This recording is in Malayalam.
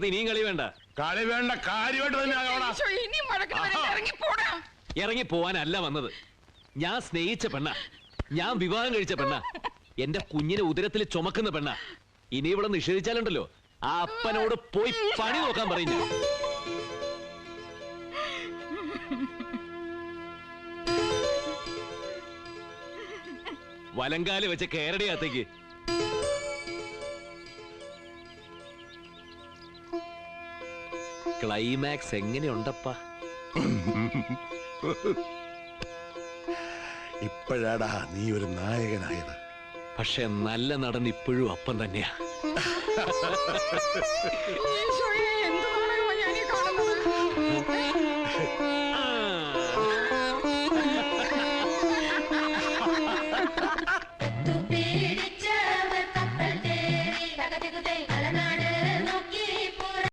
ഇനിയും കളി വേണ്ട. കളി വേണ്ട, കാര്യമായിട്ട് തന്നെ ഇറങ്ങി പോവാനല്ല വന്നത്. ഞാൻ സ്നേഹിച്ച പെണ്ണ, ഞാൻ വിവാഹം കഴിച്ച പെണ്ണ, എന്റെ കുഞ്ഞിനെ ഉദരത്തിൽ ചുമക്കുന്ന പെണ്ണ. ഇനി ഇവിടെ നിഷേധിച്ചാലുണ്ടല്ലോ ആ അപ്പനോട് പോയി പണി നോക്കാൻ പറഞ്ഞു. വലങ്കാല് വെച്ച് കേരടിയകത്തേക്ക്. ക്ലൈമാക്സ് എങ്ങനെയുണ്ടപ്പാ? ഇപ്പോഴാടാ നീ ഒരു നായകനായത്. പക്ഷെ നല്ല നടൻ ഇപ്പോഴും അപ്പം തന്നെയാ.